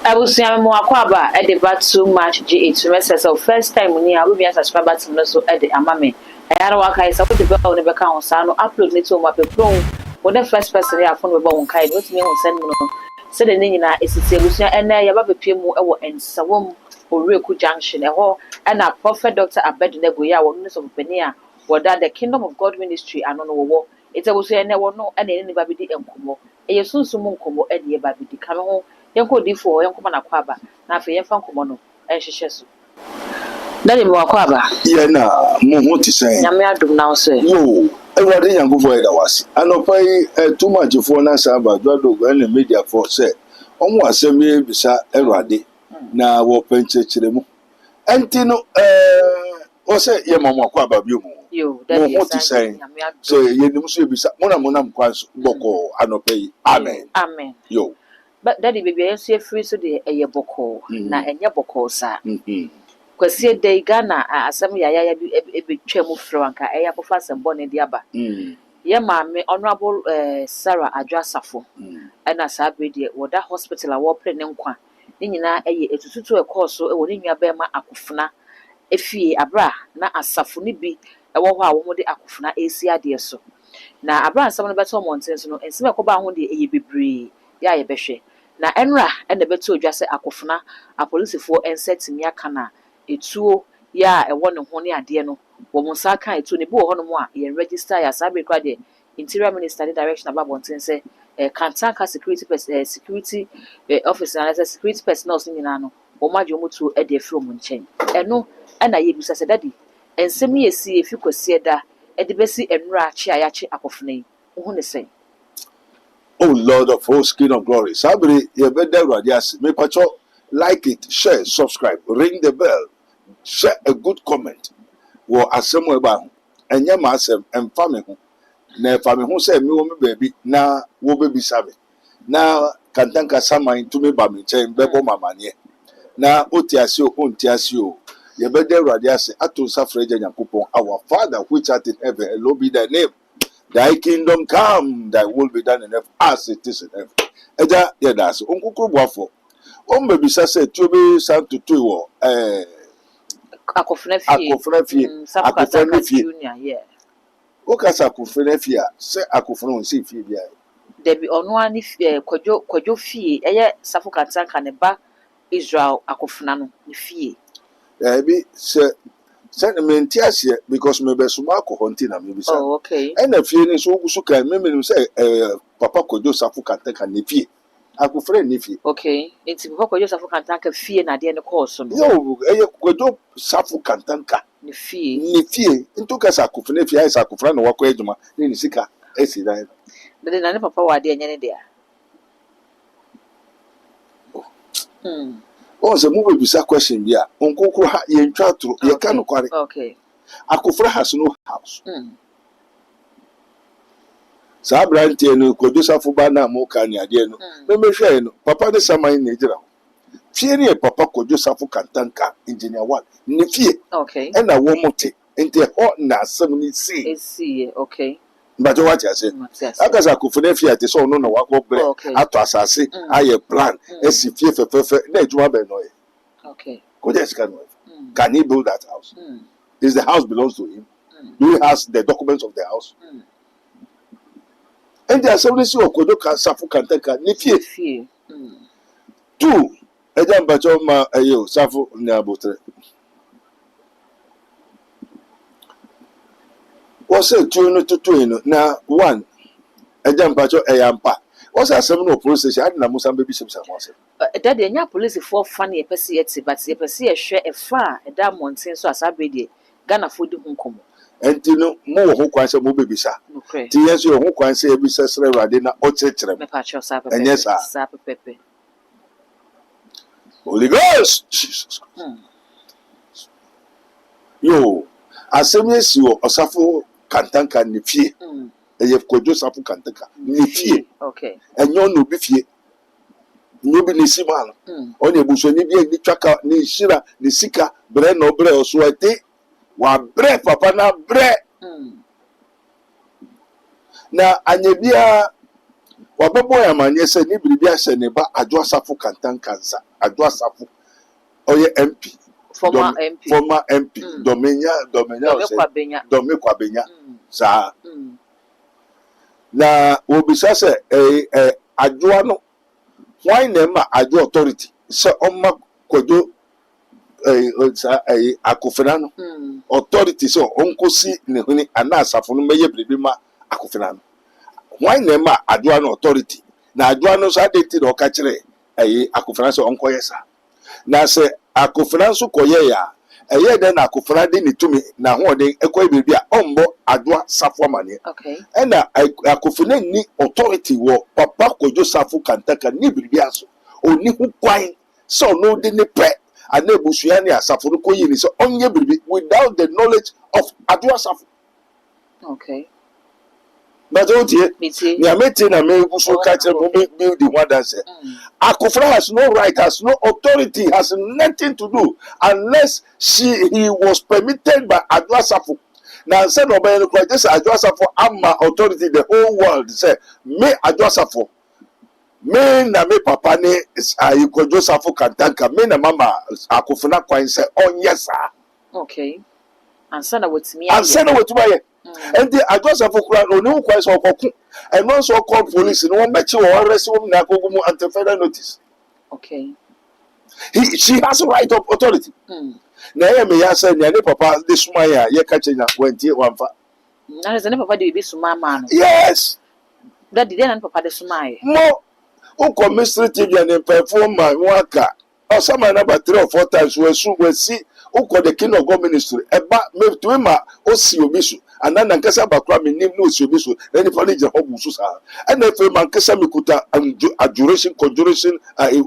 Abusua mo akwaba e dey back too much G8 message so first time ni a we subscriber to no so e dey amame ayara waka isa wo dey be on be ka on sa no upload ni to mo pepron wo the first person ya phone be won kai no timi won send me no se de ni nyina esisi abusua ena ya ba bepie mu e wo ensawom Oreku junction e ho e na prophet Dr. Abednego ya wo no so pepani a wo da the Kingdom of God ministry ano no wo ite abusua ena wo no e na ni ba bi di enkomo e yesunsum nkomo e de ba bi di ka me ho yanko difo yanko mana kwaba na afi yemfa nkomo no ehhehye so dali mo kwaba ye na mo ho ti sen nyame adum na so yo ewade yanko fo eda wase anopai too much fo na saba dwado go na media for say omo asem ye bisa ewade na wo penchechire mu enti no o say ye mo kwaba bi mu yo dali mo ho ti sen so ye nim so bisa mo na mkwanso boko anopai amen amen yo but daddy baby enso free so de eye boko na enye boko sa kwasi dey Ghana asem ya bi ebetwa mu franka eye akofa asem bone de aba ye maame honorable Sarah Adwasafo na sabe de woda hospital a wo pre ne nkwa ni nyina eye etututu ekoso e wo ne nwa ba ma akofuna efie abra na asafo ne bi ewo ho a wo de akofuna esi ade so na abra asem no beto monten so no ensem ekoba ho de eye bebre ya ye behwe na enra ene beto odwase akofuna apolisifo ensetimi aka na etuo ya ewo ne ho ne ade no wo musa kan etuo ne bi wo hono mo a ye register ya sabe kwa de interior minister the direction about bonten say Kantanka security officer and security personnel nyina no wo maje omutu e de from nchen eno na ye bisa se dadi ensem ye si efi kwase da e de besi enra achi ayachi akofuna yi wo ne sen. Oh Lord of hosts, King of glory. Sabri, you better radias. Me pacho, like it, share, subscribe, ring the bell, share a good comment. Wo asem ba and ya masem and family who. Na family who say me wo me baby na wo baby sabe. Na Kantanka sama into me ba me chen bebo mama nie. Na otiasio ontiasio. You better radias ato safreja Yakupon, our Father which art in heaven, hallowed be thy name. Thy kingdom come, thy will be done in earth as it is in heaven. Eja ye das onkukuru boafo. O mebisa se tuobe santo tuwo Akofuna fie akofuna fie junior yeah. O kasa akofuna fie se akofuna onsi fie bia. Debi ono ani kwadwo fie eye Safo Kantanka ne ba Israel akofuna no ne fie. Bi se sentiment here because me be suma alcohol na me bisa. Oh, okay. And if you so gusu kan me say papa Kojo Safo Kantanka ne fie. Akofre ne fie. Okay. Enti papa Kojo Safo Kantanka fie na de ne course no. Yo Kojo Safo Kantanka ne fie. Ne fie into kasa akofre ne fie ai sa akofra na wakọ adwuma ne sika esi dan. De na ne papa wa de enye ne dia. Oh, the movie bisa question ya. Onkokoro ha ye ntwa tro ye ka no kware. Okay. Akofra has no house. Sa brante no Kojo Safo ba na mo ka ni ade no. Me mehwe no papa ne saman na ejira. Fie ne papa Kojo Safo Kantanka engineer 1. Ne fie. Okay. E na wo mote. Ente ho na asem ni si. See, okay. But what you say? Akasa akofra fie ate so no na wakọ bre ato asase aye plan esi fie fefefe na ejuma be no. Okay. Can he build that house? Is the house belongs to him? Do he has the documents of the house? And the assembly of Kojo Safo Kantanka ni fie. 2. Ejam bacho ma ayo Safo ni abotre. What's it to na 1 ejam bacho eyampa. What's assembly of police station adna musa baby ship samose. That the nya police for funny e pese yeti but e pese ye hwe e fa e da monten so asabe de Ghana fodi hu nkomo. Enti no mo ho kwan se mo bebisa. Ti yenso yo ho kwan se e bisa sere wade na o chechire me pa cho sa pepe. Holy Ghost Jesus. Yo asemi si o Safo Kantanka ne fie. Eye Kojo Safo Kantanka ne fie. Okay. Enyo no bi fie. No bi ne sima no. O ne buso ni bi ni twaka ni shira ni sika bre no bre o so ate wa bre papa na bre. Na anye bia wabɛbɔ yɛ amanneɛ sɛ ne biribi ahyɛ ne ba Adwo Asafo kantankansa Adwo Asafo ɔyɛ MP former MP Domenya Dome Kwabenya saa na obisa sɛ adwoa no why na ma Adwo authority sɛ ɔma Kwadwo Akufena no authority sɛ ɔnkosi ne huni ana asafo no mɛyɛ biribi ma Akufena no why na ma adwoa no authority na adwoa no so adeti na ɔka kyerɛ Akufena sɛ ɔnkɔyɛ saa na sɛ Akufena nso kɔyɛ ya ɛyɛ dɛ na Akufena de ne tumi na hoɔden ɛkɔyɛ biribi a ɔmbɔ Adwo Safo amanneɛ ɛna Akufena ni authority wɔ papa Kwadwo Safo kantaka ni biribi aso oni ho kwan sɛ ɔno de ne pɛ ana ebusua ne asafo no kɔyi ni sɛ ɔnyɛ biribi without the knowledge of Adwo Asafo. But na me buso catch build the one that said Akufena has no right, has no authority, has nothing to do unless he was permitted by Adwo Asafo. Now said obey just Adwo Asafo ama authority the whole world say me Adwo Asafo me na me papa ne Kwadwo Safo kantanka me na mama Akufena kwan say onye saa. Ansa na wotumi aye. And the Adwo Asafo kura no ne kwan so okoko and no so call police no one mechi wo arrest wo na agogo anti federal notice. She has a right of authority. Na ye me ya say ne papa de suma ya ye ka chenya wantie wamfa. Na ne papa de bi suma ma no. Yes. That did na papa de suma ye. Mo o mystery TV and perform my waka or some number 3 or 4 times we see the King of God ministry eba me to ma o si obisu and then nkasa bakra me nim no si obisu then if only je hobusu sa and if man nkasa me kuta adjuration conjuration I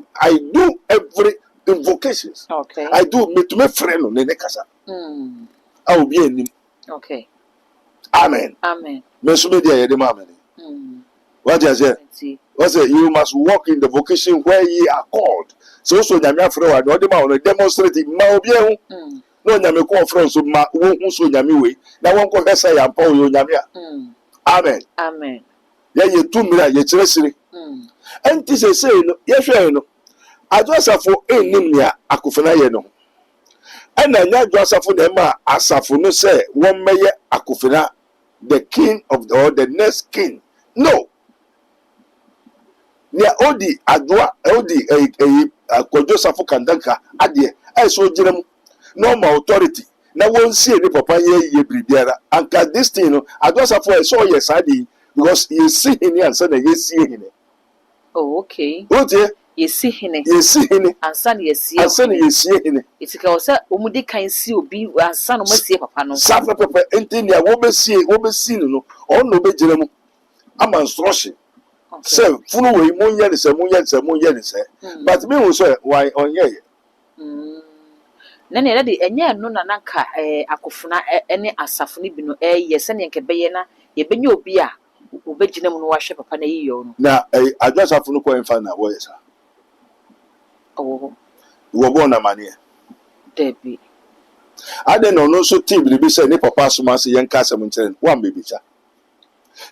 do every invocations I do me to me friend no ne kasa I will be enim amen me so me dia ye de ma amen what you say you must walk in the vocation where ye are called. So nyame afre wa no de ma no demonstrate ma obi ehu no nyame ko ofre so ma wo hu so nyame we na won ko hesa ya mpa yo nyame a amen ya ye tumira ye kiresire enti se no ye hwe no Adwo Asafo enim ya Akufena ye no ana nya Adwo Asafo de ma asafo no se won meye Akufena the king of the next king no nia odi adwoa odi Kwadwo Safo kandanka ade so girem normal authority na won see ni papa ye bribiara anka this thing no Adwo Asafo so yes adi because you see him and say na you see him you see him ansa na you see him itika o say omudi kan see obi ansa no masie papa no safa papa enti nia wo be see no on no be girem ama instruction say funu we munye ni se but me who say why onye na ne de enye no na nanka Akufena ene asafo ni bi no ye se ne nke beye na ye benye obi a obegina mu no wahwe papa na yiyo no na Adwo Asafo no ko enfa na wo yesa wo bo na mane debi ade no so tibiri bi se ne papa asoma se yen ka asem nkyere wa mbebicha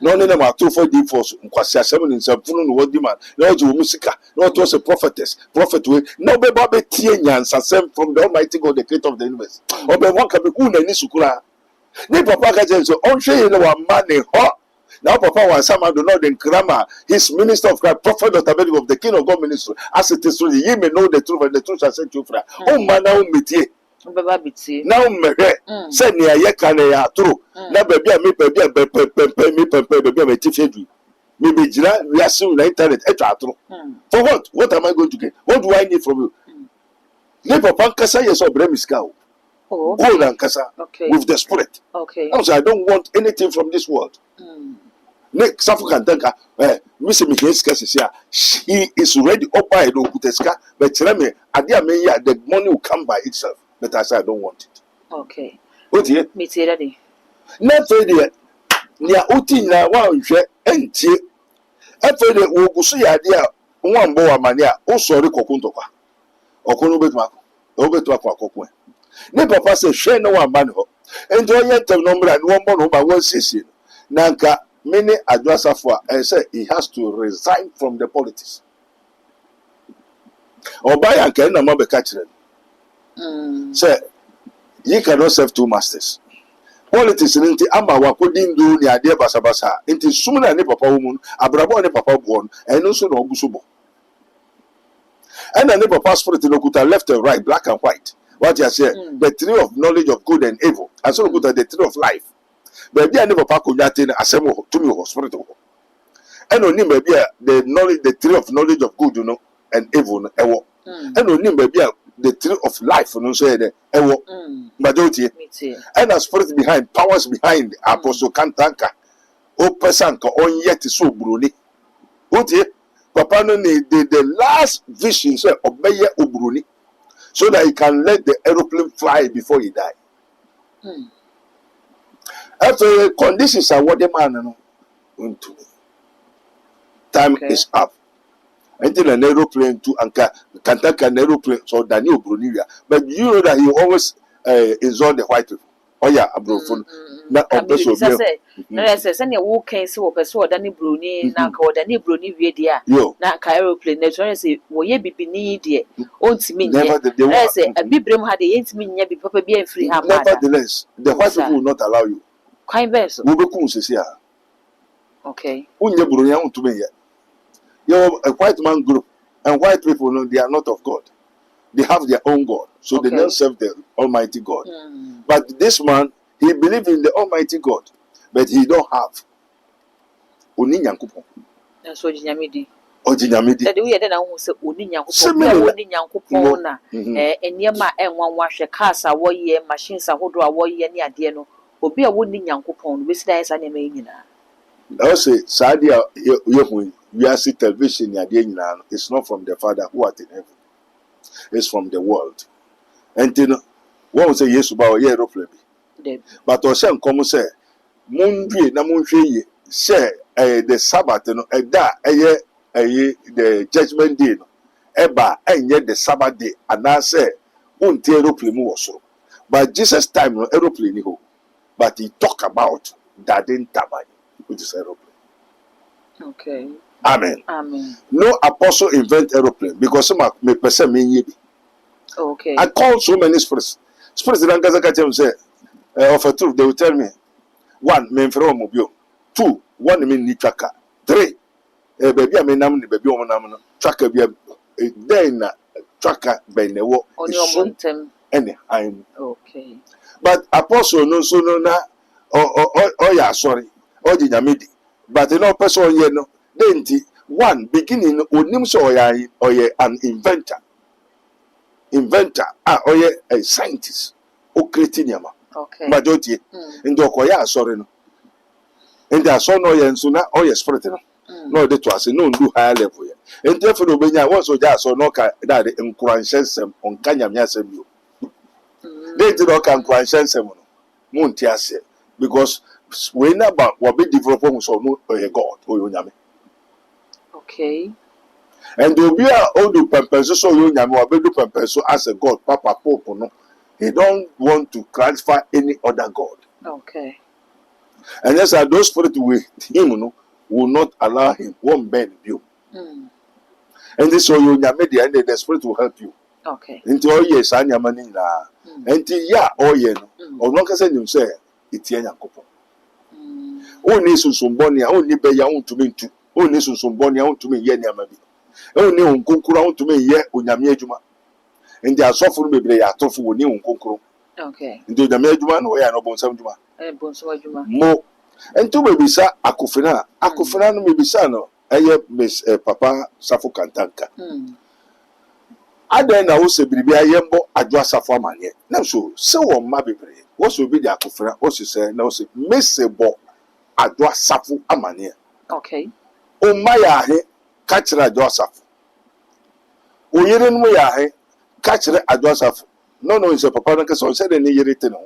no ne ma to for deep force nkwasi asem ni nsafunu no wodi man na oje wo musika na to say prophet we no be ba be tie nyansa sem from the Almighty God the creator of the universe obe won ka be hu na ni sukura ne papa ka je so on hwe ne wa ma ne ho now papa was some do not in grammar his minister of Christ prophet of the King of God ministry as it is so ye may know the truth and the truth shall set you free man now metie now me say near ye can ya true na baby me baby me tifedu me be jira we are seeing the internet true for what am I going to get? What do I need from you? Ne papa kasa yes or bremiska go and kasa with the spirit also I don't want anything from this world. Nick Safo kantanka Mr. Miheska he is ready up by no kuteska but tell me adia me ya the money will come by itself but I say I don't want it. What here me say daddy na fede nia oti na wa nhwe entie efede wo gusu ya dia nwa mbo wa mane a o sori kokuntokwa okono betu akoko ne papa say hwe na wa mane ho enti onye tem no mra ne wo mbo no ba wo sisi nanka many Adwasafo and say he has to resign from the politics. Obaya and Ken Namabe catching. Say, ye cannot serve two masters. Politics in Inti Ama Wakodin do the idea basabasa, into sooner any papa woman, Abrabo and papa born, and also no Busubo. And a papa spirit in Okuta left and right, black and white. What you say, the tree of knowledge of good and evil, and so good at the tree of life. But I never pack on that in assemble to me hospital. And only maybe the knowledge, the tree of knowledge of good, and evil, and only maybe the tree of life, say the majority, and a spirit behind, powers behind Apostle Kantanka, O Pesanka, on yet so bruni. Uti, Papa no need the last vision say obey Ubruni, so that he can let the aeroplane fly before he die. After the conditions are what the man into me. Time is up. Until an aeroplane to Anka Kantaka an aeroplane so Daniel Brunilia. But you know that he always insult the white people. Oh yeah, Abrofon. Not on person. I say, send your walk case or person Danny Bruni, Naka, Danny Bruni video. Yo, Naka aeroplane. That's why I say, well, ye be beneath ye. Won't me never the say, a bibrim had the 8 million be papa be free. Nevertheless, the white people will not allow you. Quite best. Ubekun says here. Okay. Unye Brunia to me yet. You're a white man group, and white people, they are not of God. They have their own God, so they don't serve the Almighty God. But this man, he believes in the Almighty God, but he don't have. That's what Jinyamidi. Ojinyamidi. The way that I will say Uninyanku na and Yama and one wash a casa, war year, machines are hold a war year near Diano, will be a wooden Yankupon, which there is an Emina. I say, Sadia, we are see television, it's not from the Father who art in heaven. It's from the world. And you know, one say yes about a year of baby. But Ocean come say, Mundi, Namunji, say the Sabbath, the judgment day, Eba, and yet the Sabbath day, and I say, won't aeroplane also. But Jesus' time, no aeroplane, but he talk about that in Tabai, which is aeroplane. Okay. Amen. Amen. No apostle invent aeroplane because some may person me. Okay. I call so many spirits. Spirits that Gazaka say, of a truth, they will tell me, 1, men from mobile, 2, 1 mean ni tracker, 3, baby, I mean, baby, woman, tracker be a then tracker by the war on your mountain. Anytime. Okay. But apostle no so no na yeah, sorry, or the Yamidi. But no person, you know, then 1 beginning onim so or an inventor. Or a scientist or cretinama. Okay. Majority in the Okoya, sorry. And there are so no yen sooner or your spirit. No, that was no do higher level. And therefore, when I was so just or no that in Quanshem on Kanyam Yasem. They did not come Quanshem Muntiase because when about what be developing so no a God or Yami. Okay. And the be all the purpose so you do purpose as a God, Papa Pope no. He don't want to classify any other God. Okay. And yes, those spirits with him no will not allow him one bend you. And this so you media and the spirit will help you. Okay. Into all yes, and yamani na. Until ya all ye no. Or not can you say it's yan couple. Only some bonny, only be your own to me too. Only some bonny out to me yen yamabi. Only on Kunkura to me yet on Yamejuma. And they are suffering maybe they are tough with new Kunkuru. Okay. Into the Mejuman or no Bonsama. Bonsama. More. And to maybe sa Akufina. Akufina no maybe sano. Miss Papa Safo Kantanka. I then I will say, Bibi Ayembo, Adwasafo Manye. Now, so on Mabi, what will be the Akufina? What you say, now say, Miss Bo Adwasafo Amanye. Okay. O Maya, catch Adwasafo. O Yeren Moya, catch Adwasafo. No, it's a papa, so said any irritant.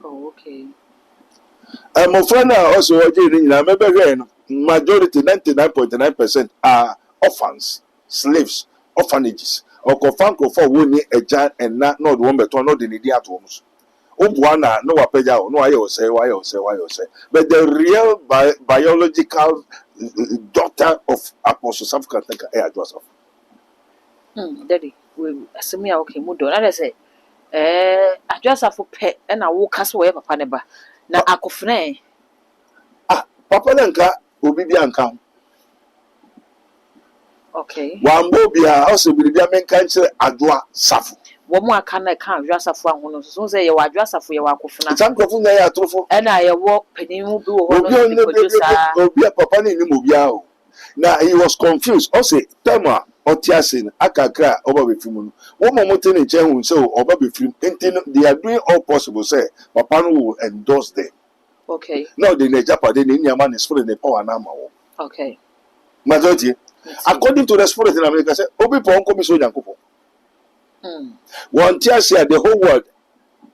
Oh, okay. And my friend also, I remember majority 99.9% are orphans, slaves, orphanages, or Kofanko for winning a giant and not one but not in the homes. Obuana, no wapeja, no I say. But the real biological daughter of Apostle Safu Kantaka, Joseph. Daddy, we asemi a okay mu do. Na say adwasafo pe na wo kaso we papa ne ba. Na akofne. Papa nanka obi bi anka. Okay. Wambo bia also bi bia menka nche adwa safu. Wo mu aka na ka adwasafo ahono so say ye wa adwasafo ye wa akofna. Sankofo na ya atrofo. Na ye wo panimu bi wo hono no producer. Obi papa ni mu bia o. Na he was confused. Also tema otiasin akakra oba be fimu no. Wo momote ne che hu say oba be fimu. They are doing all possible say papa no will endorse them. Okay. Now the Japan the Nyama is full in the power now. Okay. Majority. According to the spirit in America, say Obi Pon come so Yankopo. One tear say the whole world.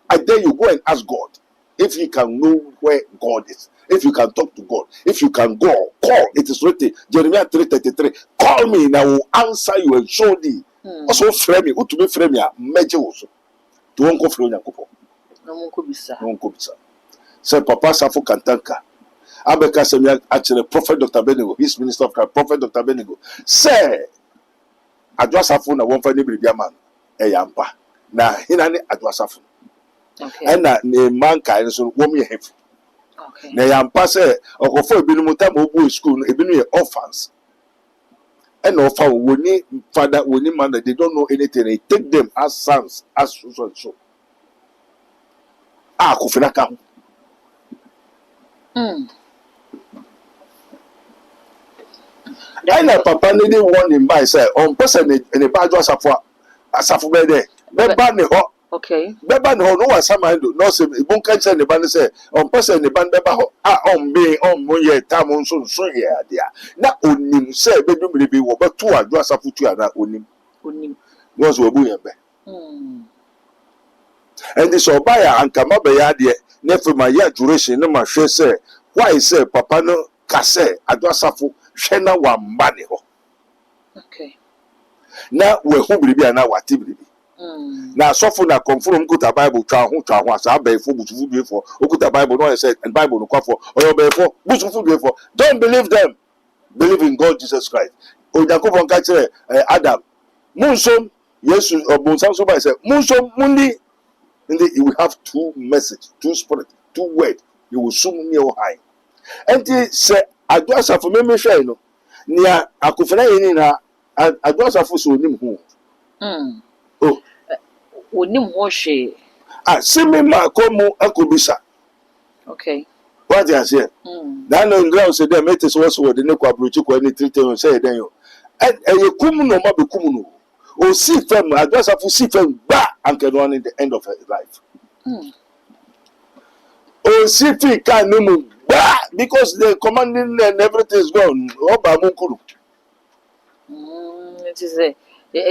I dare you go and ask God if you can know where God is, if you can talk to God, if you can go, call. It is written, Jeremiah 3:33. Call me and I will answer you and show thee. Also frame me, who to be frame ya, major also. To one go frame Yankopo. No one could be sir. No one could be sir. Say Papa Safu Kantanka. Abeka Semia actually Prophet Dr. Benigo, his minister of God, Prophet Dr. Benigo. Say Adwasafu na wonfa ni bibia man yampa. Na hinane Adwasafu. Okay. And na man kai so wom ye hefu. Okay. Na yampa say okofo ebinu mutam obu school ebinu ye orphans. And offer woni father woni man that they don't know anything. They take them as sons as so. Kofina ka. I papa need one in by say on person in a badge asafu be there. Beba ne ho. Okay. Beba ne ho no was sama do no say ibun kan say ne ban say on person ne ban beba ho on be on mo ye tam so ye dia. Na onim say be do bi wo beto adwo asafu tu ana onim. Was wo bu ye be. And this obaya ankama be ya de nefu ma ya duration na ma hwe say why say papa no ka say adwo asafu hwe wa mbane ho. Okay. Na we hu biribi ana wate biribi. Na sofo na confirm kuta Bible twa ho asa abefo butufu biefo okuta Bible no say and Bible no kwafo oyo befo butufu biefo. Don't believe them. Believe in God Jesus Christ. Ojakofo nka kire Adam munsom Yesu obunsan so by say munsom mundi you will have two message, two spirit, two word. You will soon near high. And he say adwasa for me hwe no nia akofena yini na adwasa for so nim ho. Oh Onim ho hwe. Simi ma komu akobisa. Okay. What you say? That no ground say dem it is what so the ne kwa brochi kwa ni treat say den yo. And ye kum no ma be kum no. O si fem adwasa for si fem ba anke no in the end of her life. O si fi kan no mu ba because the commanding and everything is gone. Oba munkuru. It is a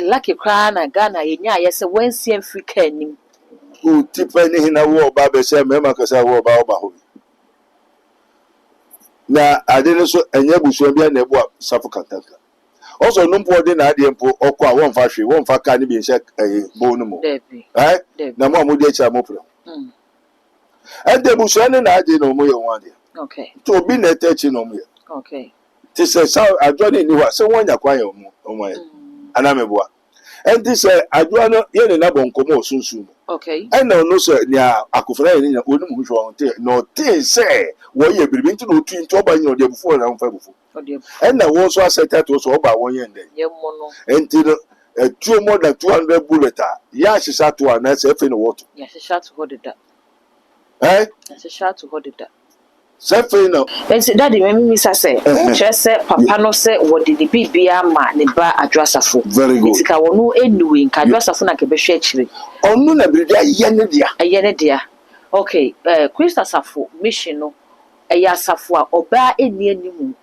lucky crown and Ghana yenya yes when see Africa nim. O tipani hina wo ba be say me makasa wo ba ho. Na ade no so enya busu bia na ebu Safu Kantaka. Also no mpo na ade mpo okwa wonfa hwe wonfa ka ne bi nse bo no mo. Na mo amudi echa mo pro. Ade busu na ade no mo ye won ade. Okay. To bi na etechi no mo ye. Okay. Ti say adwani ni wa se wonya kwa ye mo ye. Ana meboa. And this adwano ye ne na bonkomo osunsun. Okay. And no so nia akofra ye ni onum hwo won te no te say wo ye biribi nti no tu nti oba nyi ode before na mfa before. And na wo so asset to so oba won ye ndem. Ye mo no. Enti no two more than 200 bullet ya hisa to na say fe no what. Ya hisa to hold it. Ya hisa to hold it. Say fe no. Enti daddy me say che say papa no say wo de bibia ma ne ba adwasafo. Very good. Enti ka wonu enuwe nka adwasafo na ke be hwe akire. Onu na bibia ye ne dia. Okay, Christa Safo mission no eya safo a oba eni animu.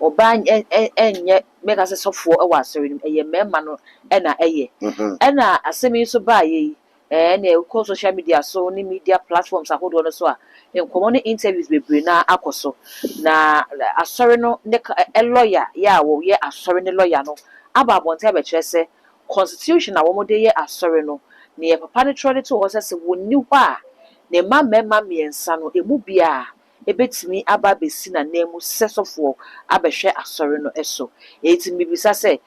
Oba enye mega se sofo e wa asori nim eye mema no e na eye. E na asemi so ba ye na e social media so ni media platforms ahodo no so a enkomo ne interviews bebre na akoso na asori no ne lawyer ya wo ye asori ne lawyer no aba bonta be kire se constitution a wo mo de ye asori no ne papa ne trode to ho se woni hwa ne ma mema miensa no emu bia ebetimi aba besi na nemu sesofo abehwe asɔre no eso eti mibisa se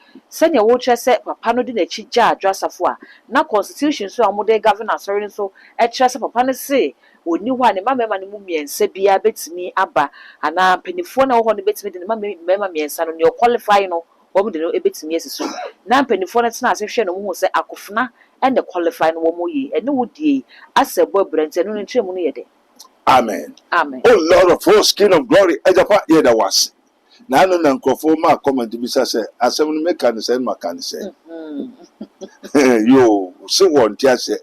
ne wo kye se papa no de na chi gya adwasafo a na constitution so amode governor asɔre no so kye se papa no se oni ho a ne ma mema no mu miensa bia betimi aba ana penifo na wo ho no betimi de ne ma mema miensa no ne qualify no wo de no ebetimi asiso na penifo no tena ase hwe no mu ho se akofna and the qualify no wo yi ene wo die asebo brante no ntremu no yede. Amen. Amen. Oh Lord of hosts, King of glory, Ejapa yeda was. Na no na nkofo ma comment bi say asem no make can say yo say one tia say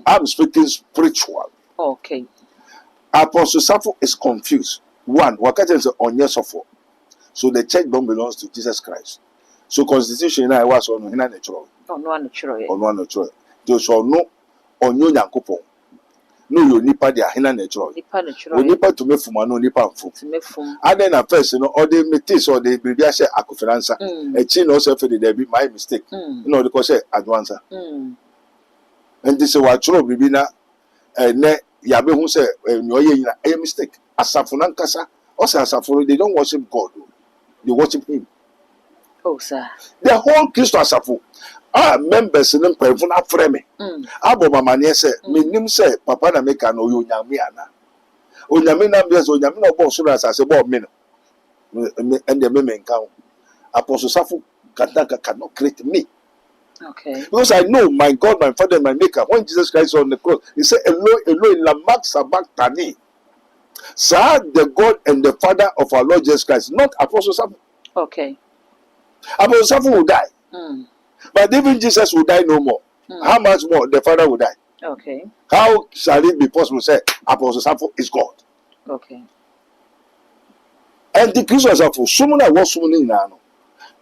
I'm speaking spiritual. Okay. Apostle Safo is confused. One, wakaje say onye sofo. So the church don't belongs to Jesus Christ. So constitution na was on hina natural. Ono natural. Ono natural. So no onyo nyankopon. No, you nipa dia hina natural. Nipa natural. Nipa to me fuma no nipa mfu. To me fum. And then at first, or they metis or they be share akofinansa. A chin also for the be my mistake. No, because say advancer. And this is what true bibina ne yabe hu say no ye a mistake. Asafunan kasa or say asafuru they don't worship God. They worship him. Oh sir. The whole Christ asafu. Members in them person afre me. Abo mama ne say me nim say papa na make an oyo nyame ana. Onyame na bias onyame na obo so na asase bo me no. And the me nkan. Apostle Safo Kataka cannot create me. Okay. Because I know my God, my Father, my Maker. When Jesus Christ on the cross, he said, Eloi, Eloi, lama sabachthani. Sir, the God and the Father of our Lord Jesus Christ, not Apostle Safo. Okay. Apostle Safo will die. But even Jesus will die no more. How much more the Father will die? Okay. How shall it be possible to say Apostle Safo is God? Okay. And the Christians are for someone that was someone in Nano.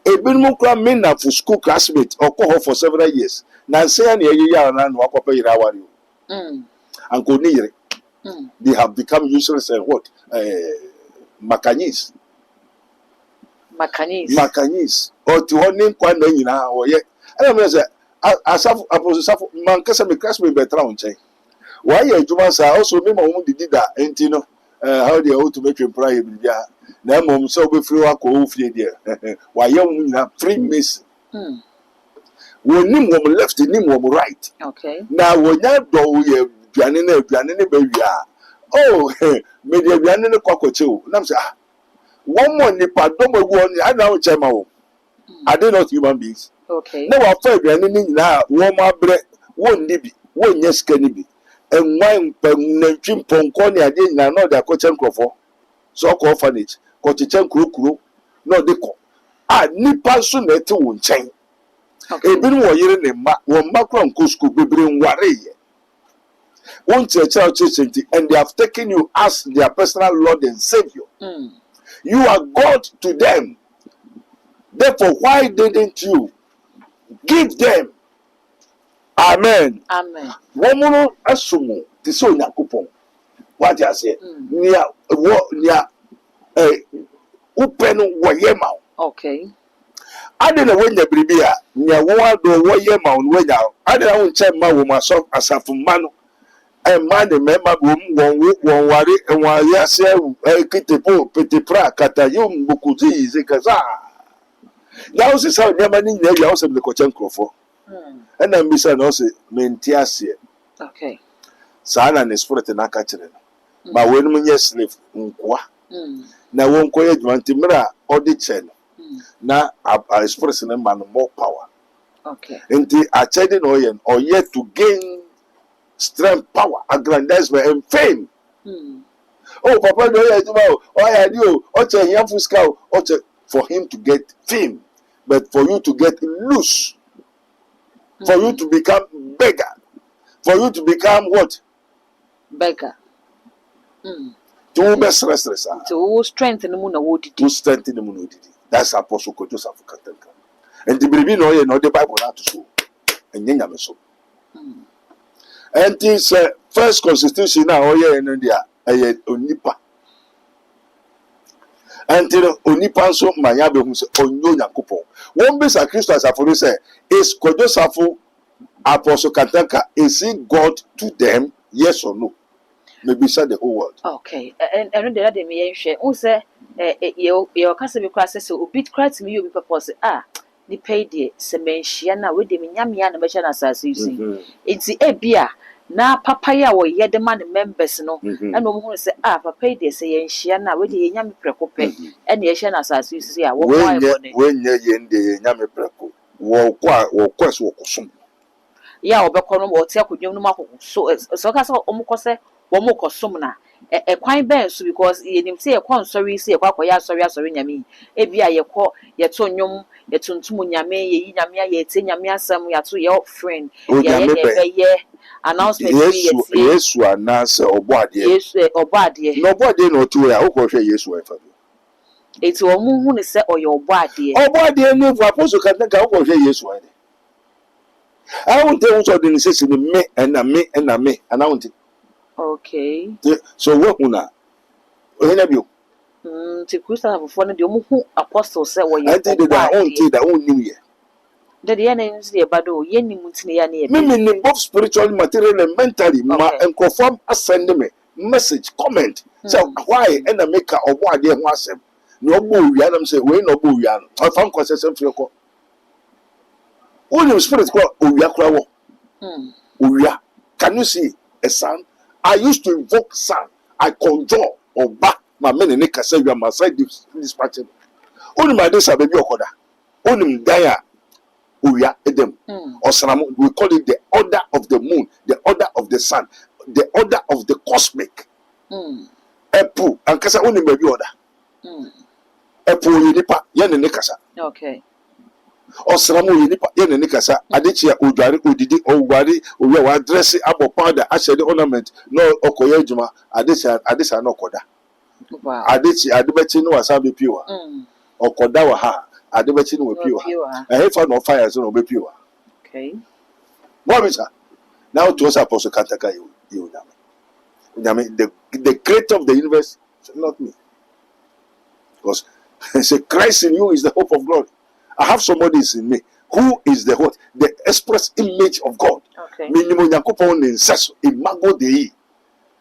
A Bilmukra Mina for school classmate or cohort for several years. Nancy and Yayan walk up a and go near it. They have become useless and what? Macanis. Or to one name quite many now or yet. I don't know. As Apostle Mancasa me classmate better on chain. Why you must also remember who did that, and you know how they ought to make him pray. Na mom so be free wa ko ofie there. Wa yam na free miss. Wo nim wo left nim wo right. Okay. Na wo nya do ye aduane na ba wia. Oh, me de aduane ne kwakoche o. Na say one more nipa do mo wo ni ana wo chema wo. Are they not human beings? Okay. Na wa fa aduane ni nyina wo ma bre wo ndi bi, wo nya sika ni bi. Enwan pam na twimponko ni ade nyina na da ko chenkrofo. So ko orphanage. Kochichen kuro no deko nipa so na ete wo nchen ebinu wo yire ne ma wo makro nko school bebre nware ye won church and they have taken you as their personal Lord and Savior. You are God to them. Therefore, why didn't you give them? Amen. Womuno asumu tiso nyakopon. What you say? Nia upenu wayema. Okay. Ade na wenya bribia nya wo do wayema on wenya. Ade na wonche ma wo maso asafu mano. Ma de mema won ware enwa ase kitepo petepra kata yum bukuzi zikaza. Ya o se sa nyama ni nya ya o se ko chenkrofo. Na mbisa na o se menti ase. Okay. Sana ne spirit na ka kire no. Ba wenu nye slave nkwa. Na won koye dwanti mra audition na express na man more power. Okay. Enti achede no yen or yet to gain strength, power, aggrandizement and fame. Oh papa no ya juma oh ya dio o che hia fuska o che for him to get fame, but for you to get loose, for you to become beggar, for you to become what? Beggar. To be stress. To strengthen the moon award. To strengthen the moon. That's Apostle Joseph Katenka. And the baby no ye no the Bible not to show. And yenya so. And this first constitution now oh ye in India onipa. And onipa so manya be hu se onyo yakopon. One be Christ as aforo say is Joseph Apostle Katenka is he God to them? Yes or no? maybe said the whole world. Okay, and the other me share. Who say, your cousin class so bit credit me you be purpose. Ni pay the sementia na with the minyamia and machine as you see. It's the ebia. Na papaya wo ye the man members no and no say papa dey say yenhia na we dey nyame prekope and ye hia na asase sisi a wo boy bone when ye dey nyame preko wo kwa so kosom ya obekọ no wo te akodwom no makọ so ka say omukọ say wo mukọ som na kwan ben so because ye nim say ye kon sorry say ye kwakoya sorry nyame e bia ye kọ ye to nwom ye tuntum nyame ye yi nyame ye te nyame asem ya to your friend ye announcement Yesu anase oboade Yesu oboade no oboade no to ya ukwohwe Yesu efa eti wo mu hu ne se oye oboade no for apostle kan ka ukwohwe Yesu ade I won't tell you the say me and me and I want it. Okay. So what una ohina bio ti Christian before no de omu hu apostle say wo ye oboade that own new year. The names the bado ye ni mutini ya ni me both spiritually, materially, and mentally and confirm send me message comment so why and I make a what they want them no boo yanam say we no boo yan I found concession for your only spirit called Uya. Can you see a son? I used to invoke son. I conjure or back my men in Nika say you are my side dispatching. Only my days are baby okoda. Only Daya Uya Edem or Sanam. We call it the order of the moon, the order of the sun, the order of the cosmic. Epu and Kasa only baby order. Epu Yinipa Yan Nikasa. Okay. Osramu yinipa yene nikasa adechia odware odidi oware owe wa dress abo powder ashe the ornament no okoye adwuma adechia no koda Wow. Adebechi no wasabe piwa okoda wa ha adebechi no piwa ehefa no fire so no be piwa. Okay. Bobisa now to us apostle Kantaka you the creator of the universe, not me, because say Christ in you is the hope of glory. I have somebody in me who is the what? The express image of God. Okay. Minimum yakupon in seso imago dei.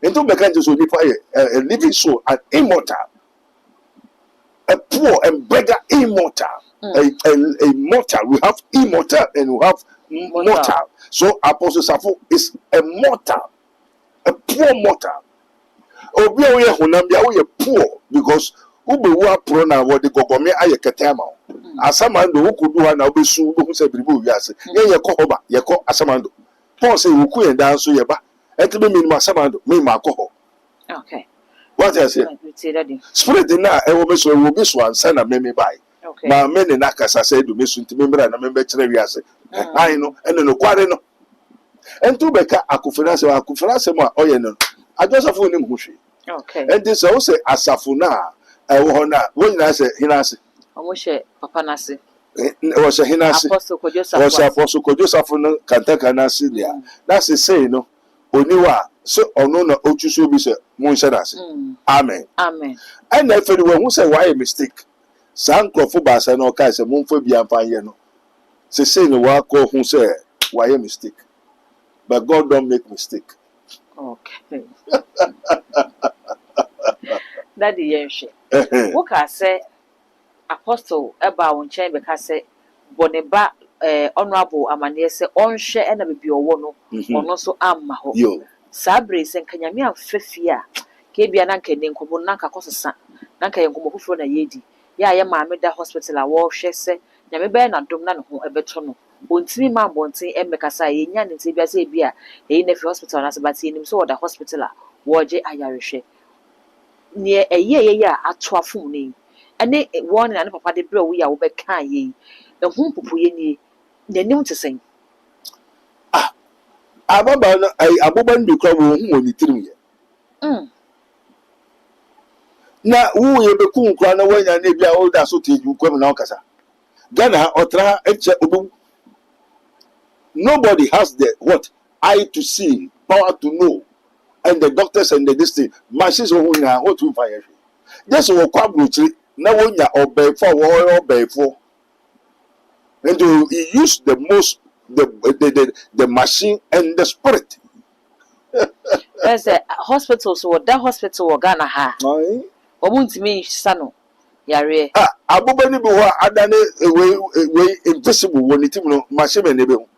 Into mekanjo so nipa a living soul, an immortal, a poor and beggar immortal, a mortal. We have immortal and we have mortal. So Apostle Safo is a mortal, a poor mortal. Obi oye hunambia oye poor because ube wa pro na wodi gogome aye ketema. Asamando ukudu ha na obesu hu se biribu wiase ye kohoba ye ko asamando Paul say wuku ye dan so ye ba etebe minimum asamando me ma koho. Okay, What I say spirit na e wo meso wo bi so ansa na me bai ma me ne nakasa say do mesu ntime mbra na me be kire wiase ai no ene no kware no entu beka akufirase mo oye no adosafo nim hu hwe. Okay, and this also asafo na e wo ho na wo nyina se hinase Omoshe Papa Nasi. Was a Hinasi. Was Apostle Kojosafo no Kantaka Nasi there. That's the say, no. Oniwa, so or no, Ochusu be said, Monsanasi. Amen. Amen. And if anyone who say why a mistake, Sanko Fubas and all kinds of Monfobia Payano. Say no one call who say why a mistake. But God don't make mistake. Okay. Daddy Yenshi. What can I say? Apostle eba won chen beka se boneba honorable amane se onhwe e na bebi owo no ono so amma ho sabre se nkanyame amfefia ke bia na nkene nkomo na nkakosesa na nkaye nkomo foforo na yedi ya maame da hospital a wo hwe se nyame be na dom na ne ho ebeto no ontimi ma bonten emmeka sa ye nya ne te bia se bia e na fi hospital na se bati enim so wo da hospital a wo je ayarehwe ne eye ya atoafum ni ane one na papa de bro we ya wo be kan ye e hu pupu ye ni nanim te sen ababa no aboba ndu kwa wo hu oni tirim ye na wo ye be kun kwa na wanya na bia o da so teju kwam na okasa Ghana otra eche obu. Nobody has the what eye to see, power to know, and the doctors and the district machines who na what to fire just wo kwa bruchi na wonya obefo and he used the most the machine and the spirit. There's a hospital, so that hospital wɔ Ghana ha. Aye. Wɔn ntumi nhyisa no yare. Abuba ni bi hɔ a adane we invisible wɔ ne tim no machine ne be ho.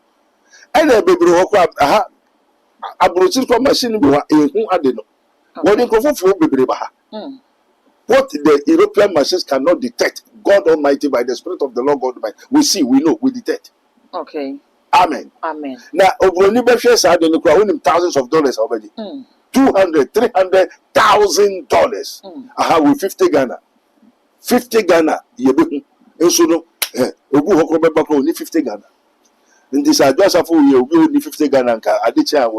Ɛna bebre hɔ kɔ aha abrochi kɔ machine bi hɔ ehu ade no. Wɔde nkɔfofo bebre ba ha. What the European machines cannot detect, God Almighty by the Spirit of the Lord God Almighty, we see, we know, we detect. Okay. Amen. Amen. Now, Obroni Beshes are the crowd thousands of dollars already. $200,000, $300,000. Aha, with 50 Ghana. 50 Ghana. Yebu. So no, Obu Hokro Bako only 50 Ghana. And this are just a full year, we only 50 Ghana. Adicha,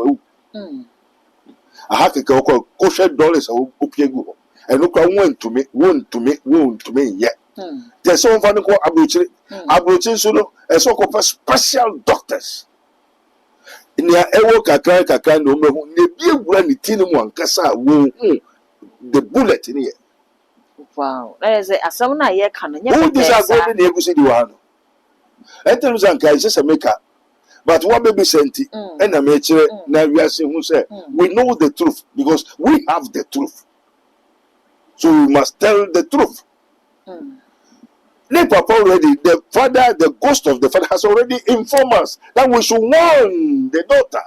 aha, kosher dollars or Upiego. And look, I want to me yet. There's someone funny called Abrochi. Abrochi, so no, a so called special doctors. In their ewo kakra no me who ne be run tinum kasa wo the bullet in here. Wow. That is a someone I hear can. Who these are going in the one? Enter Zanka is just a maker. But what may be sent and a mature now we are saying who say we know the truth because we have the truth. So we must tell the truth. The Papa already, the father, the ghost of the father has already informed us that we should warn the daughter.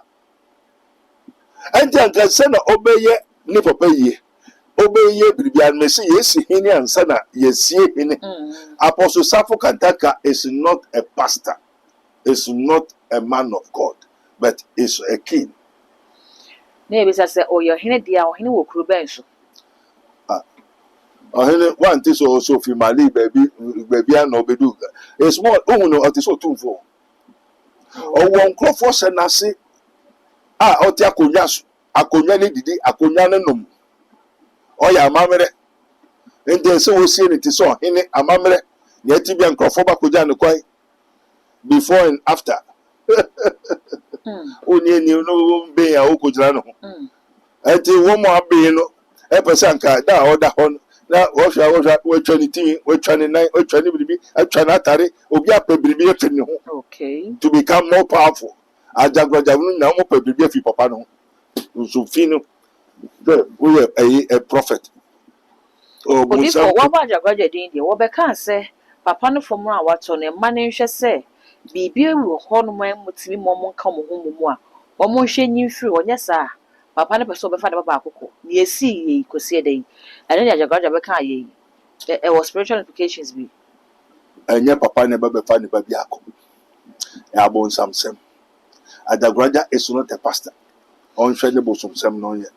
And then can send obey ni papa ye. Obey Bibian Messi, yes, Hini and Sana, yes, Apostle Safo Kantaka is not a pastor, is not a man of God, but is a king. Maybe I say, oh, you're here, dear, or he will crew bench. One thing also for Mali, baby, I know Beduga. It's more, oh no, it is so too for. Oh, one cloth was a nasi. Otia Kunyas, Akunyani Didi, Akunyanum. Oh, ya mamere. And then so we see it is so in a mamere, yet to be uncrofoba Kujan quite before and after. Only you know, be a Okujano. And the woman being a persanka, that or that one. Now, we're 20, we're 29, we're 20, we're trying okay. To become more powerful. I just got now more people for Papa. So, Fino, we are a prophet. Oh, before what was your graduate in the Wobeka say, Papa no from what on a man shall say, be will horn when with me moment come home. Or more shame through, or yes, sir. Papa never saw before the Baco. Ye see, ye could see a day. And then I got a beca ye. There was spiritual implications be. And your papa never be funny by Biaco. I born some sem. At the graduate is not a pastor. Unshadable some sem no yet.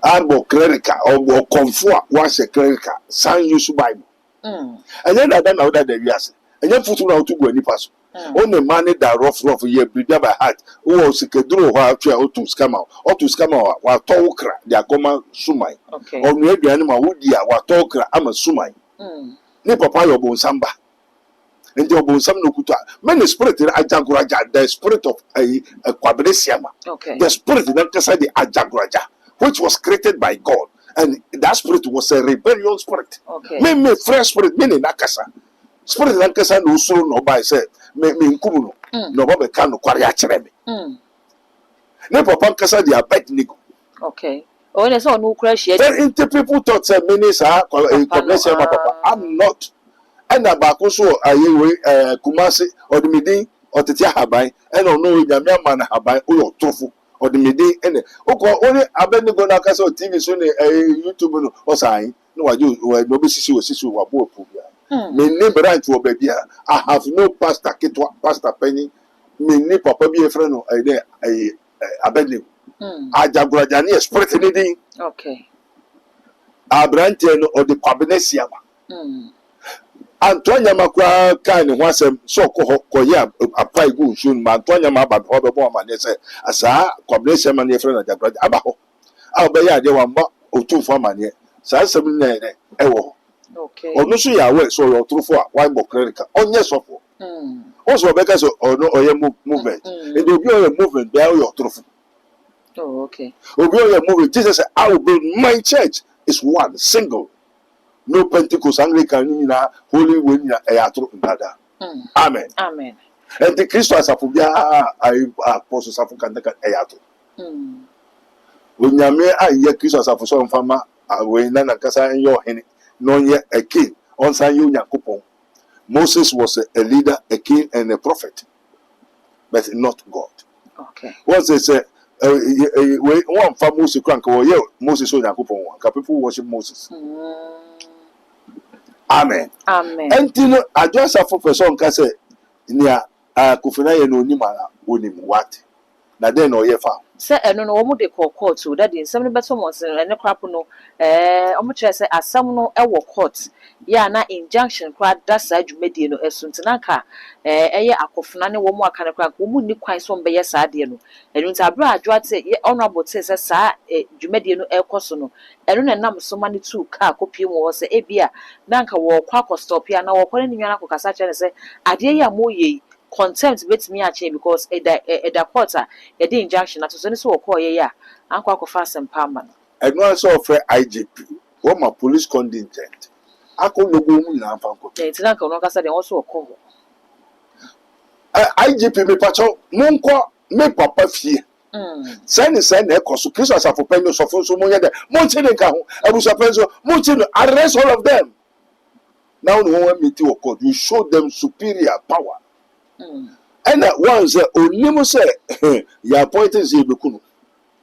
I bought clerical or comfort once a clerical. Sign use Bible. And then I don't know that they are. And then put out to go any person. Only money that rough year breed by heart. Oh, Sikadro, while to scam out, or to scam out, while talker, they are common sumai. Okay. Or maybe animal would dear, while talker, I'm a sumai. Ne papa your bon samba. And your bon sam no kuta. Many spirit in Ajaguraja, the spirit of a quabresiama. Okay. The spirit in the Ajaguraja, which was created by God. And that spirit was a rebellion spirit. Okay. Me fresh spirit, meaning Nakasa. Spirit Lankasa no so no by say me nkumu no ba ka no kware a kire me ne papa nkasa dia bed nigo. Okay. Oh, there's no crash yet. Then people thought say minister connection papa. I'm not. And abako so ayewe Kumasi odimidi otetia haban and no nyame man haban o yotrofo odimidi ene oko only abenigo na kasa TV so ne YouTube no o sai no waju no be sisi wa bo pu bia. Me name right for baby. I have no pastor kitwa pastor penny. Me name papa be a friend no abednego. Ajagurajani spirit anything. Okay. Abrante no or the kwabnesiama. Antonia makwa kan ho asem so ko ya apply go soon ma Antonia ma ba ho be bo ma ne say asa kwabnesiama ne friend ajaguraja aba ho. A be ya de wa mba otufo ma ne. Sa asem ne ewo. Okay. Or no so ya aware so your true for why bo clerical onye sofo also because or no or movement and obi your movement there your true. Oh, okay. Obi your movement Jesus said I will build my church is one single, no Pentecost Anglican na holy way na e true nada. Amen. Amen. And the Christ as afobia I apostle Safo Kantaka e true. Onyame aye Kristo asafo so mfama we na nakasa enye ohene no ye a king on san ye Onyankopon. Moses was a leader, a king and a prophet, but not God. Okay. Once they say one for Moses crank or Moses Onyankopon, people worship Moses. Amen. Amen. Entino adwasa for person ka say nia akufina ye no nimara onim what na den no ye fa Se eno no omo de court so that in some better months and crap no omo kire say asam no e wo court ya na injunction kwa dasa adwumedie no esuntina ka eye akofuna ne wo mu aka ne kwa wo mu ni kwan so mbe ye saade no enu nta bra adwa te honorable te say sa adwumedie no ekoso no enu na nam so mane tu ka kopie mu wo say ebia na nka wo kwa stop ya na wo kwa ne nwa akokasa kire ne say ade ya moye contempt bet me a change because a quarter a the injunction at so so call ya anko akofa sempama no eno also offer IGP what my police contingent akologo mu na afanko ti na nka no kasa de also call IGP me pacho monko me papa fie send na ekoso Kristo asafo panyo sofo so monye de monche de ka ho abusa penso monche no arrest all of them now no one meet you court you show them superior power. And one say only say your appointed is Bekunu.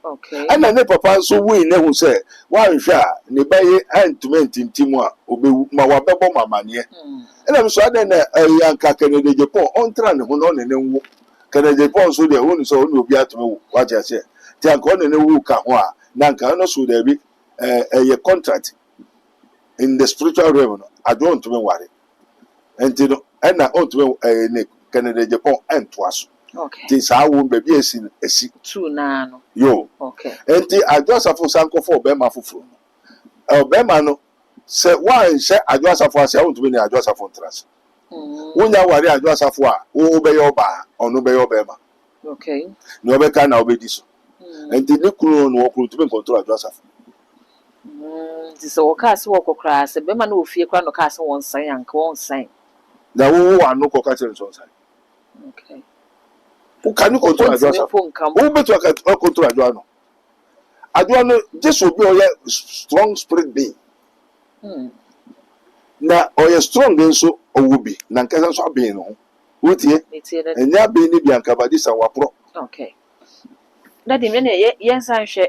Okay. And then papa so we never say one sha ne baye antment in timwa obe ma wabebo mama ne. And I'm so then yanka Kennedy Japan on tran ho no ne nwu. Kennedy Japan so de won so no obi atome what you say. Ti anka no ne wu ka ho a na anka no so there be a contract in the spiritual realm. I don't to me worry. And you know and na on to me Kennedy Japan and twas. Okay. This I won't be a seat. True nano. Yo. Okay. And I just have for Sanko for Bema for Bema no say why say I just have for say I want to be I just have for trust. When you worry I just have for obey your bar or no obey your Bema. Okay. No be can obey this. And the Nikuru no to be control I just have. This all cast walk across a Bema no fear crown of castle one sign and won't sign. The one no cocktail on side. Okay. Who can you control a dress? Who better control a drano? I don't know, this will be a strong spirit being. Now, or a strong being so, or will be, Nankazan so being on. Would ye? And ya being Bianca by this our pro. Okay. That the minute, yes, I share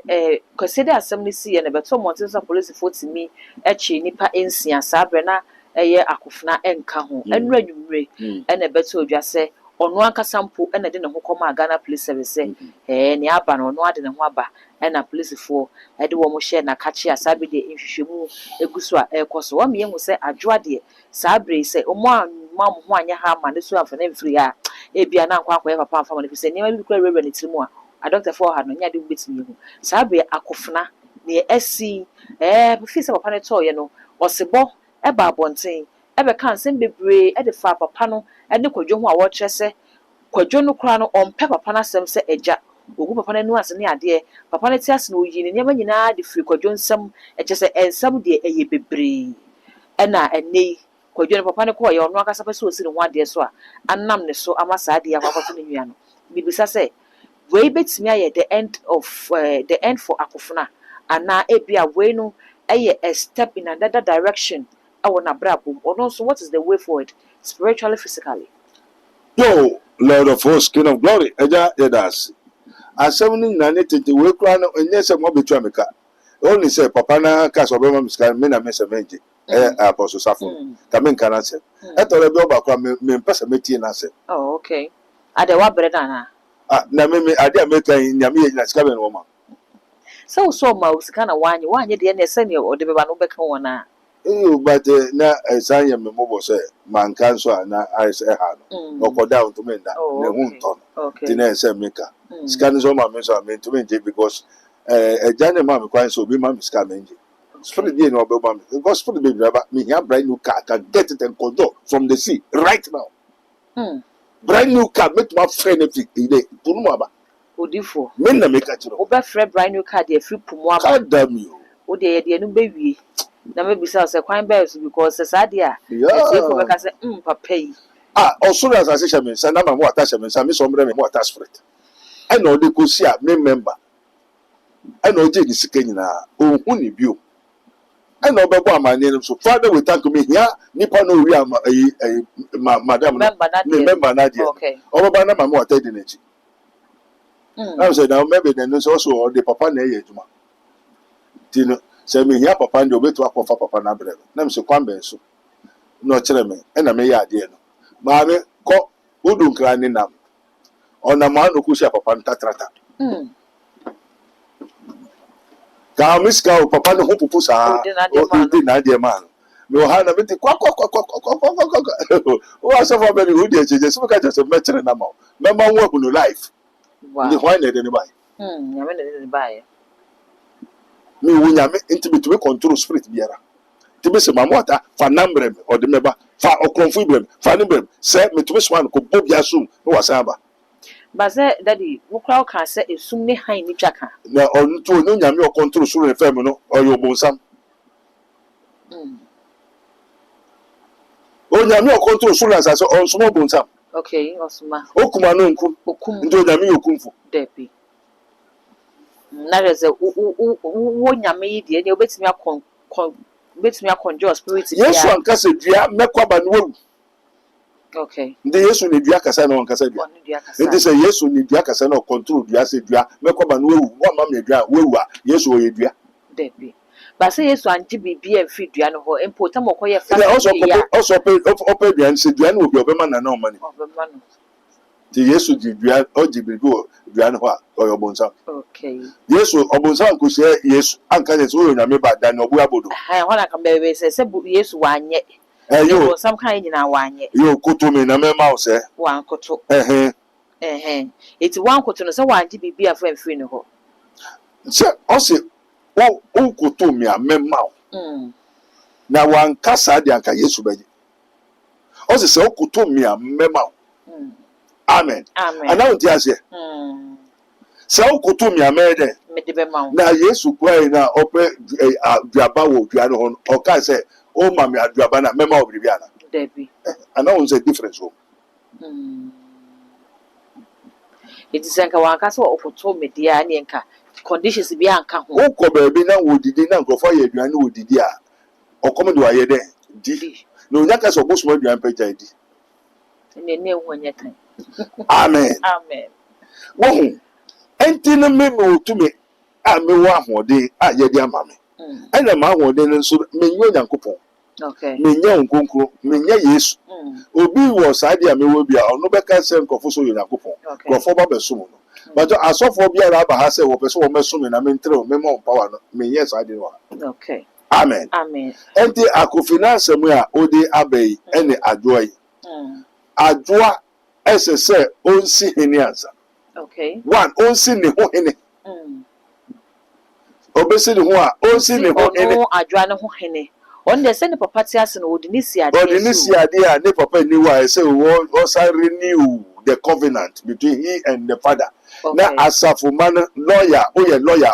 consider assembly see and about 2 months of police for to me, a chinipa in Sia Sabrina, a year akufna and kaho, and ready, and a better just say. On one casampo and I didn't come Ghana police service say, any aban or no other than Waba and a police for I do almost share na catchy as Sabi de if she move a guswa air cost. 1 million will say, I draw dear Sabri say, oh, mom, one ya ham and this one for them free. A be an uncle ever pound for if you say, never be quite reverend to more. A doctor for her, no, ya do bits me. Sabri akofna near SC, feast upon a toy, you know, or Sebo, a barbontain. Ebe kan sem bebre e de fa papa no e de kwadwo ho a wo kire se kwadwo no kra no on pe papa na sem se eja ogu papa na nu ase ne ade papa na ti ase no yi ne nyama nyina de firi kwadwo nsam e kire se ensam de eye bebre e na enei kwadwo no papa ne ko ye ono akasa pe so osi ne ho ade so a annam ne so amasa ade ya kwakwato ne nwia no bibisa se we betimi aye the end for akofuna ana ebia we no aye a step in another direction. So what is the way forward spiritually, physically? Yo, Lord of hosts, King of glory, Eja Edas. As 1790 we crown and yes, a mobile tramica. Only say Papa na cast of Roman Mina Messamenti, Apostle Saffron, Tamin can answer. I thought a job me pessamenti and answer. Oh, okay. At the Wabredana. Namimi, I dare make in Yami and Scaven woman. So mouse kind of one year the senior or the Babanubeka. But na Sanya Memo say, man cancer na I say, no go down to me that. Okay. Tina say, Mika. Scanning on my mess, I mean to me because a Johnny Mammy crying so be mammy scamming. Spirit being no Obama, because for the baby, me here brand new car can get it and control from the sea right now. Brand new car, make my friend if you day. Pumaba. Odifo. Men na make a chiro. Oba Fred brand new car, dear free Pumaba. God damn you. Oh, dear, no baby. Na maybe sells a crime bells because Sadia. Yeah. I say, papa. Also as I say, Sandama more attachments, and Miss Ombre more attachment. I know they could see a main member. ɛna ɔgye ne sika nyinaa ɔnhu ne bio ɛna ɔbɛbɔ amanneɛ no so Father we thank you hia nipa no wi ama madam no ne member na deɛ ɔbɛba na mama wata di n'akyi na sɛ na maybe na no so ɔde papa na ɛyɛ adwuma ti no sɛ me hia papa no obetu akɔfa papa na brɛ na me sɛ kwan bɛn so na ɔkyerɛ me ɛna me yɛ adeɛ no maame kɔ wodu nkra ne nam ɔnam ano kusia papa no tatrata ka miska o papa no ho pupu saa o di na de ma no ha na meti kwa o asa for be o di ejeje so ka just me kire na ma me ma wo hu no life ndi why na de ne bai nyame na de ne bai me wo nyame intimate we control spirit biara ti be se ma mota fa nambre me o de me ba fa okonfu ibrem fa ne brem se me to be so an ko bobia sum no wasan ba Baze daddy wo kra ka se esum ne han ni twaka na on to no nyame o control so ne fam no o yo bonsam o nyame o control so na so on so bonsam okay osuma okuma no nkum ndo nyame yokumfu depi na reze wo nyame yi de ne obetimi akon betimi akonjo spirit ya Yesu ankasa dua mekwaba no wu okay ndi Yesu ne dua kasa na onkasa dua ndi se Yesu ne dua kasa na control dua se dua mekwaba no wu wo ma me dua wu a Yesu o ye dua depi ba se Yesu anji bibia mfi dua no ho empo tam okoye fa ya also pay dua se dua no obi obema na o mani obema no ti Yesu di dua o di bibi dua no ho a o yo bonsa okay Yesu obonsa ko se Yesu anka se o nyame ba da na obu abodo ha ho na ka bebe se Yesu wanye yo some kind nyina wanye yo koto me na mema o se wan koto eti wan koto no se wanji bibia fa mfi no ho se o se o koto me a mema o na wan kasa de anka Yesu baje o se o koto me a mema o amen ana unti ase se o koto me a mede me de be ma na Yesu kwai na ope duaba wo dua no ho o ka se o ma me aduaba na mema obribia na debi ana on say difference o it is enka wanka so ofoto me dia ne enka conditions bi anka ho o ko ba bi na wodidi na nkofo ye aduane wodidi a okom de waye de di no nya ka so bosumo aduane pa jai di ne hu anya tan amen wo enti no me otumi a me wo ahode a ye di ama me ena ma ahode no so me nyo Nyankopon okay me nya nkonkro me nya Yesu obi wo saade a me wo bia ono be ka se nkofo so Nyankopon nkofo ba be so no but asofo bia ra ba ha se wo pese wo meso me na me ntre me mo power no me nya saade no okay amen enti akofina mu a odi abai ene adwoyi adwoa ese onsi hene ansa okay one onsi ne ho hene obesi ne ho a onsi ne ho hene adwoa ne ho hene on the send papa ti ase no odi ni siade a ne papa ni wa say o say renew the covenant between he and the father na asafo man lawyer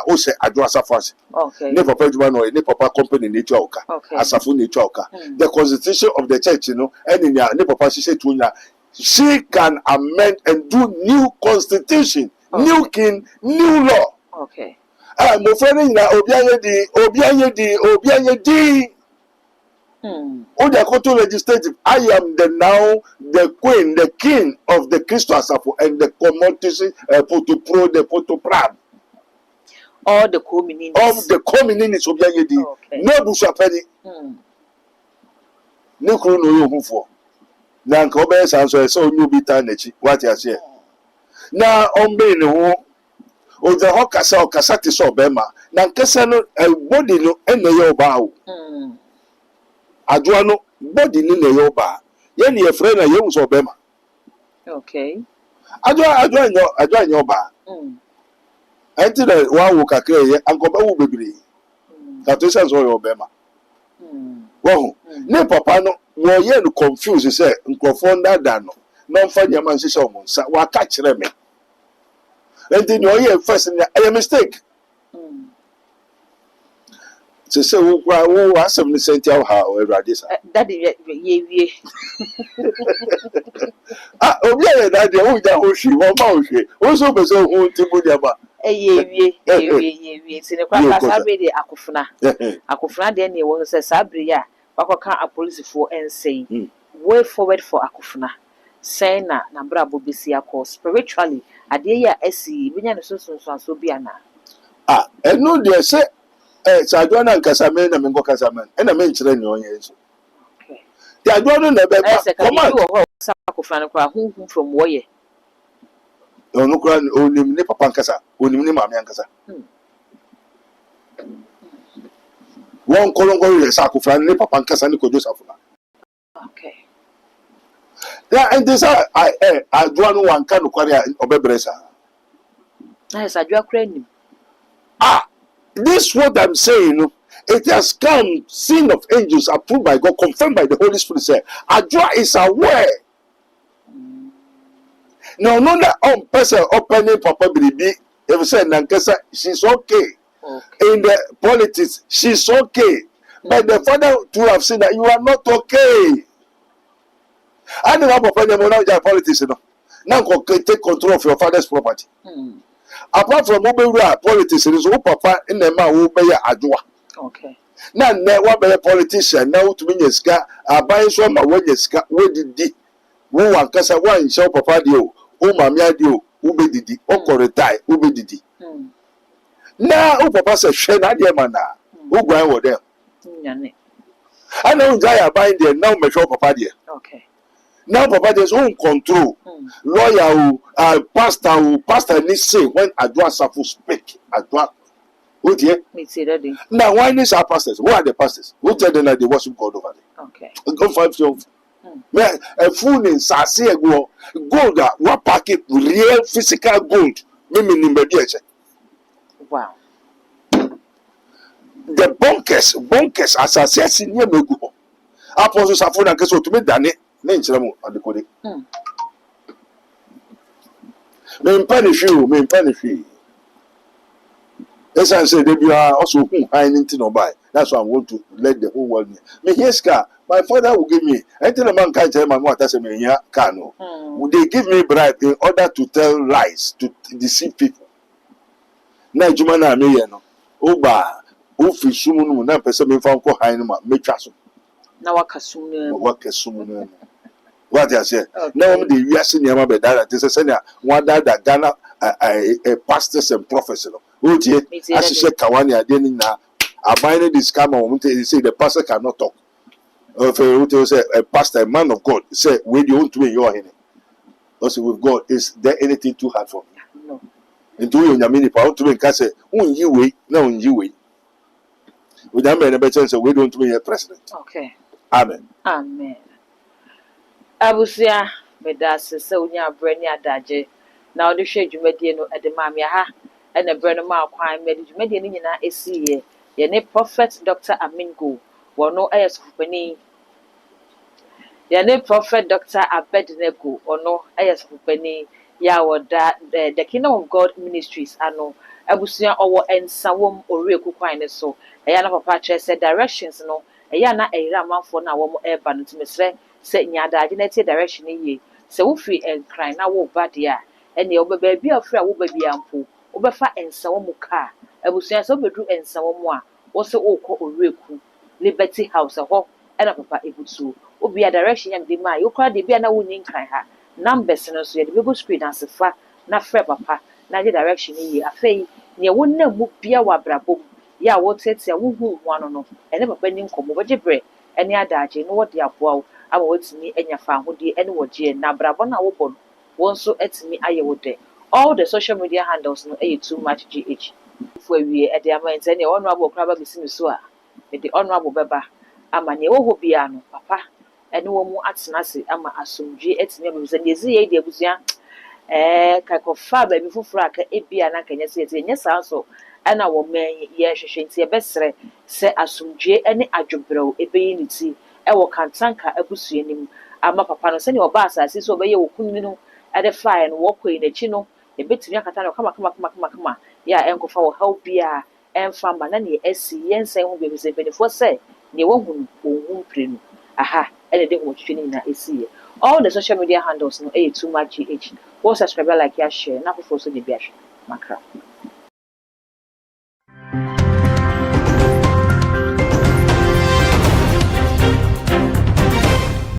o say adwoa asafo ase ne papa juma no ne papa company ne twa oka asafo ne twa oka the constitution of the church any ne papa sise tunya she can amend and do new constitution new king new law mo friend na obianye di Odia legislative, I am the queen, the king of the Christo Asafo and the commodity Poto Pram. All the communities. Of the communities of Yadi. No Bushapedi. No Kuno Hufo. Nanko Bess answer so new bitanechi. What you say? Now, on being who o the Hokasa Kasati so Bema, Nankasano, a body no and the Yobao. Adwoano body ni na yoba ye ne yefre na yewu so bema okay adwo yoba enti na wa wo kakra ye ankoba wo bebre ka to sense wo bema wo ne papa no wo ye no confuse say nkofo ndada no no mfa nyama nsese o monsa wa ka kire me enti no ye first na a mistake se wo kwa wo asem ni sentia ha o Ewrade sa daddy ye obi e daddy wo ja ho hwi wo ma ho hwi wo so be so ho timu dia ba Ye. Sine kwa sabre de akofuna de ne wo se sabre ya wakoka a police for say way forward for akofuna say na bra bobisi akọ spiritually ade ya asi binya ne so bia na eno de se sadwa na nkasame na mengo kasame na me nkyere ne onye so ya adwa no na be command akofuna ne kwa hunhun from woye onu kura onim ne papa nkasa onim ne maame nkasa won kolongo ye sa akofuna ne papa nkasa ne kojo safuna okay yeah and this adwa no wanka no kware obebresa na sadwa kura nim this what I'm saying, it has come, sin of angels approved by God, confirmed by the Holy Spirit. Say, Adwa is aware. Now, no, that person opening Papa Bibi, if you say Nankasa, she's okay. In the politics, she's okay. But the father to have seen that you are not okay. I don't know Papa Nemonaja politics, you know. Now, take control of your father's property. Apart from politics, it is papa in the man who pay adwa. Okay. Now, never be a politician. Now, to me, yeska, buy some when yeska, where did di? Who one casa one show papa dio, oh, mamma dio, who be didi, or retire, who be didi. Now, who papa says, Shena, dear mana, who go over there? I know Jaya buying there now, me show papa dear. Okay. Now, papa there's own control. Lawyer, pastor needs say when Adwa Safu speak. Adwa, who dear? Now, why these are pastors? Who are the pastors? Who tell them that they worship God over there? Okay. Go find some. A fool in Sasi go gold. What packet real physical gold? Mimi nimbedia. Wow. The bunkers as I said in your go. Apostle Safu na keso to me dane. Me nchiramu adekode. Me mpanishi. Yes, I said they are also anything no buy. That's why I want to let the whole world know. Me here's car. My father will give me. Until a man can't tell my what I say me here car no. Would they give me bribe in order to tell lies to deceive people? Na juma na me no. Oba ofi sumu no na pese me fa nko han no ma metwa so. Na wakasumu no. What I say? Now the US in Yama Bedara, this is one that Ghana a pastors and prophets. Oh, dear, as you said, Kawani, I didn't know. I bind this camera, they say the pastor cannot talk. A pastor, a man of God, say, where do you want to be your hand? Also, with God, is there anything too hard for me? No. And do you mean if I want to make say, oh, you wait, no, you wait. With that man, a better say, we don't be a president. Okay. Amen. Amen. Abusia medase se onya brani adaje na odi hwe dwumadie no ede maame ha ena brani ma kwan mede dwumadie no nyina esiye ye ne prophet Dr. Amingo wono ayesofupani ye ne prophet Dr. Abednego ono ayesofupani ya woda the Kingdom of God Ministries ano abusia owo ensawom oreku kwan ne so eya na papa kire se directions no eya na eyira amanfo na wo mo eba no timesre se nyadaje na tie direction ye se wo free enkran na wo ba dia ene wo ba bia free a wo ba bia mpo wo ba fa ensawo mu ka abusuan se wo bedru ensawo mu a wo se wo kɔ oreku Liberty House ho ena papa ebutu obi a direction yam de ma yo kra de bia na wo nyi nkran ha numbers no so ye de bego screen asefa na frɛ papa na de direction ye afei ne wo na mu bia wa brabom ya wo tetia wo hu ho ano no ene papa ni nkomo bo gibre ene adaje no wo de aboa wo ama wotimi enya fa ahode ene wogie na brabo na wo bɔ won so etimi aye wo de all the social media handles no too much gh for wie e de amant ene honorable kraba bisimi so a e de honorable beba ama ne wo ho bia no papa ene wo mu atenase ama asomdwe etimi amuse ne ezi ye de abusua kakofa ba bi fufuru aka ebia na kanya se nye sanso ana wo men ye hwehwe nti e besre se asomdwe ene adwobrew ebeyi ne ti ewo kantanka abusuanim ama papa no se ne oba asase so obeye wo kunni no ade fly no wo koi n'achi no ebetimi akata no kama ya enkofa wo help bia emfa ma na ne esi yensen ho bebe se benefo se ne wo hu ohun prenu aha ene de ho twetwe ni na esi all the social media handles no too much gh. Go subscribe, like, share, na for so the makra.